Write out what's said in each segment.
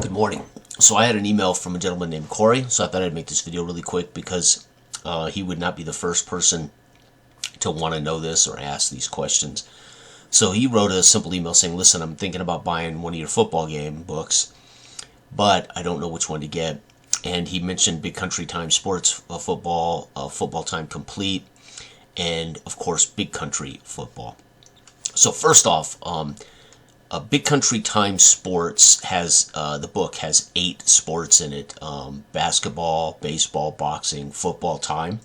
Good morning. So I had an email from a gentleman named Corey, so I thought I'd make this video really quick because he would not be the first person to want to know this or ask these questions. So he wrote a simple email saying, listen, I'm thinking about buying one of your football game books, but I don't know which one to get. And he mentioned Big Country Time Sports Football, Football Time Complete, and of course Big Country Football. So first off, Big Country Time Sports has, the book has 8 sports in it. Basketball, baseball, boxing, football time,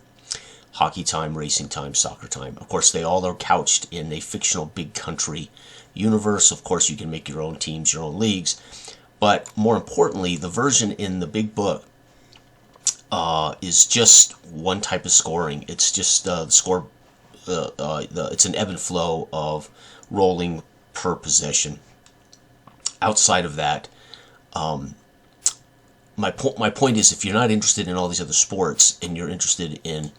hockey time, racing time, soccer time. Of course, they all are couched in a fictional Big Country universe. Of course, you can make your own teams, your own leagues. But more importantly, the version in the big book is just one type of scoring. It's just the score. It's an ebb and flow of rolling per possession. Outside of that, my point is, if you're not interested in all these other sports and you're interested in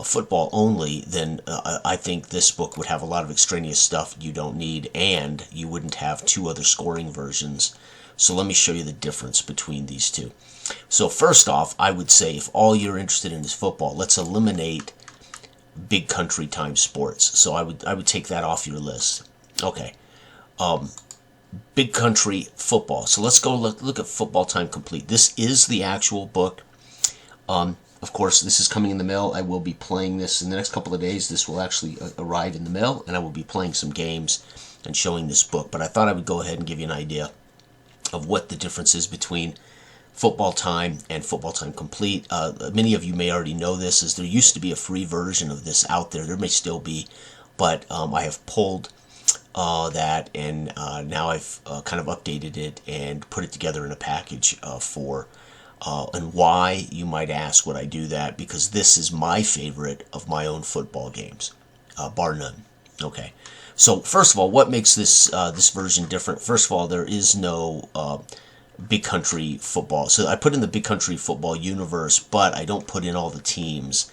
football only, then I think this book would have a lot of extraneous stuff you don't need, and you wouldn't have 2 other scoring versions. So let me show you the difference between these two. So first off, I would say if all you're interested in is football, let's eliminate Big Country Time Sports. So I would take that off your list. Okay. Big Country Football. So let's go look at Football Time Complete. This is the actual book. Of course, this is coming in the mail. I will be playing this in the next couple of days. This will actually arrive in the mail, and I will be playing some games and showing this book. But I thought I would go ahead and give you an idea of what the difference is between Football Time and Football Time Complete. Many of you may already know this, as there used to be a free version of this out there. There may still be, but I have pulled that, and now I've kind of updated it and put it together in a package and why, you might ask, would I do that? Because this is my favorite of my own football games, bar none. Okay. So first of all, what makes this this version different? First of all, there is no Big Country Football. So I put in the Big Country Football universe, but I don't put in all the teams.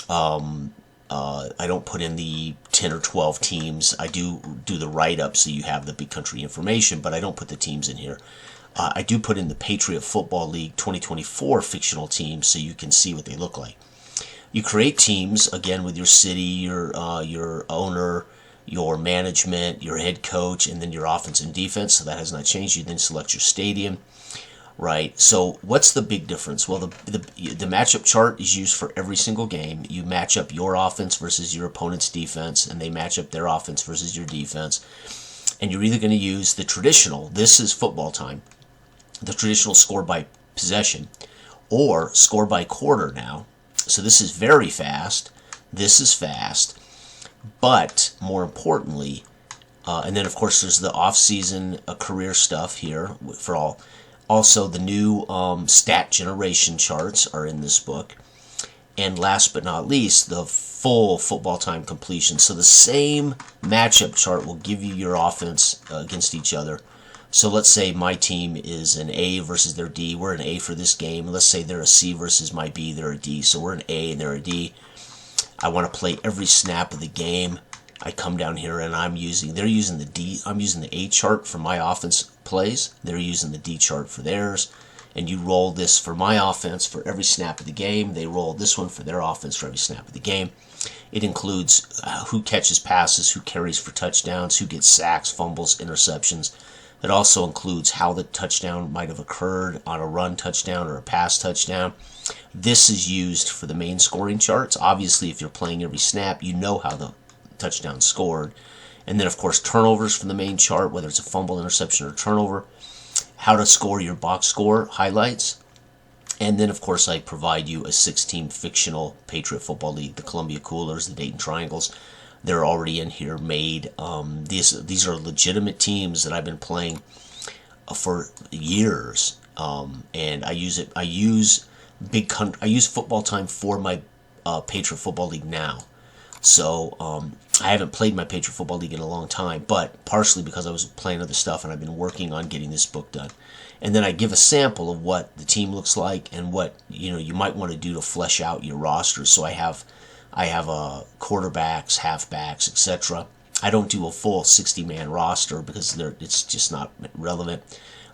I don't put in the 10 or 12 teams. I do the write-up so you have the Big Country information, but I don't put the teams in here. I do put in the Patriot Football League 2024 fictional teams so you can see what they look like. You create teams, again, with your city, your owner, your management, your head coach, and then your offense and defense. So that has not changed. You then select your stadium, right? So what's the big difference? Well, the matchup chart is used for every single game. You match up your offense versus your opponent's defense, and they match up their offense versus your defense. And you're either going to use the traditional, this is football time, the traditional score by possession, or score by quarter now. So this is very fast. This is fast. But more importantly, and then of course there's the off-season career stuff here for all. Also, the new stat generation charts are in this book. And last but not least, the full football time completion. So the same matchup chart will give you your offense against each other. So let's say my team is an A versus their D. We're an A for this game. Let's say they're a C versus my B. They're a D. So we're an A and they're a D. I want to play every snap of the game. I come down here and they're using the D. I'm using the A chart for my offense plays. They're using the D chart for theirs. And you roll this for my offense for every snap of the game. They roll this one for their offense for every snap of the game. It includes who catches passes, who carries for touchdowns, who gets sacks, fumbles, interceptions. It also includes how the touchdown might have occurred on a run touchdown or a pass touchdown. This is used for the main scoring charts. Obviously, if you're playing every snap, you know how the touchdown scored. And then, of course, turnovers from the main chart, whether it's a fumble, interception, or turnover. How to score your box score highlights. And then, of course, I provide you a 6-team fictional Patriot Football League, the Columbia Coolers, the Dayton Triangles. They're already in here made. These are legitimate teams that I've been playing for years. And I use Football Time for my Patriot Football League now. So I haven't played my Patriot Football League in a long time, but partially because I was playing other stuff and I've been working on getting this book done. And then I give a sample of what the team looks like and what you might want to do to flesh out your roster. So I have quarterbacks, halfbacks, etc. I don't do a full 60-man roster because it's just not relevant.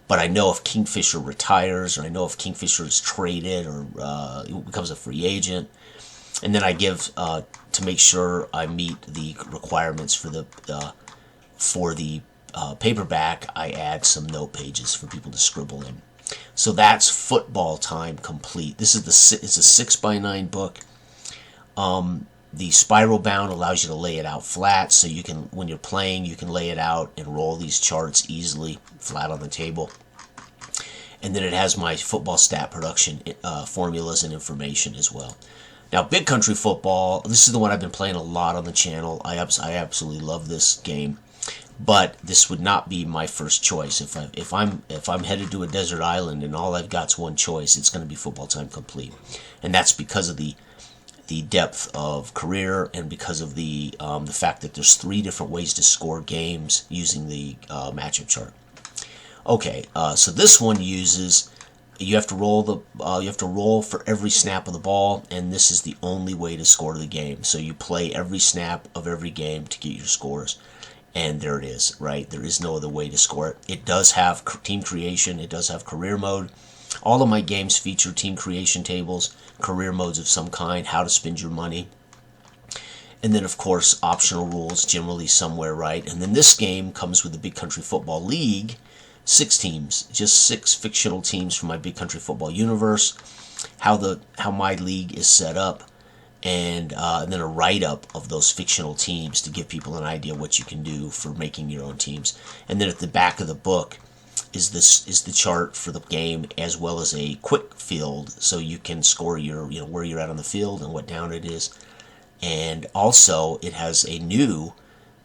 but I know if Kingfisher retires, or I know if Kingfisher is traded or becomes a free agent. And then I give, to make sure I meet the requirements for the paperback, I add some note pages for people to scribble in. So that's Football Time complete. This is it's a 6x9 book. The spiral bound allows you to lay it out flat, so you can, when you're playing, you can lay it out and roll these charts easily flat on the table. And then it has my football stat production formulas and information as well. Now, Big Country Football, this is the one I've been playing a lot on the channel. I absolutely love this game, but this would not be my first choice. If I'm headed to a desert island and all I've got's one choice, it's going to be Football Time Complete, and that's because of the depth of career, and because of the fact that there's 3 different ways to score games using the matchup chart. Okay, so this one uses, you have to roll for every snap of the ball, and this is the only way to score the game. So you play every snap of every game to get your scores, and there it is, right? There is no other way to score it. It does have team creation, it does have career mode. All of my games feature team creation tables, career modes of some kind, how to spend your money, and then of course optional rules generally somewhere, right? And then this game comes with the Big Country Football League, 6 teams, just 6 fictional teams from my Big Country Football universe, how my league is set up, and then a write-up of those fictional teams to give people an idea what you can do for making your own teams. And then at the back of the book is the chart for the game, as well as a quick field, so you can score your, where you're at on the field and what down it is. And also it has a new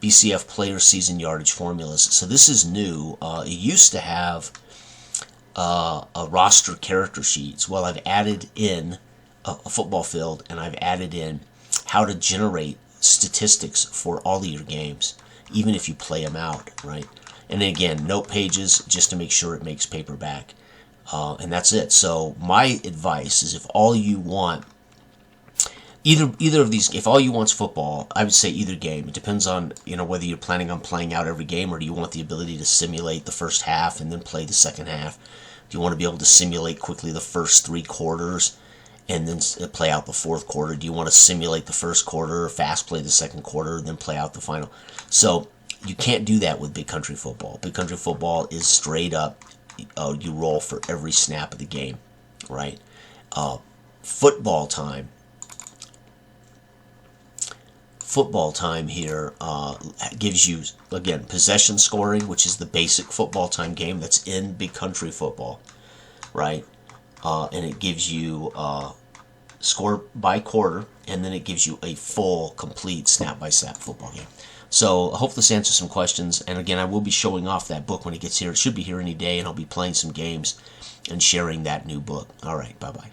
BCF player season yardage formulas. So this is new. It used to have a roster character sheets. Well, I've added in a football field, and I've added in how to generate statistics for all of your games, even if you play them out, right? And then again, note pages just to make sure it makes paperback. And that's it. So my advice is, if all you want, either of these, if all you want is football, I would say either game. It depends on, whether you're planning on playing out every game, or do you want the ability to simulate the first half and then play the second half? Do you want to be able to simulate quickly the first 3 quarters and then play out the fourth quarter? Do you want to simulate the first quarter, fast play the second quarter, then play out the final? So you can't do that with Big Country Football. Big Country Football is straight up, you roll for every snap of the game, right? Football Time. Football Time here gives you, again, possession scoring, which is the basic Football Time game that's in Big Country Football, right? And it gives you score by quarter, and then it gives you a full, complete snap-by-snap football game. So I hope this answers some questions. And again, I will be showing off that book when it gets here. It should be here any day, and I'll be playing some games and sharing that new book. All right, bye-bye.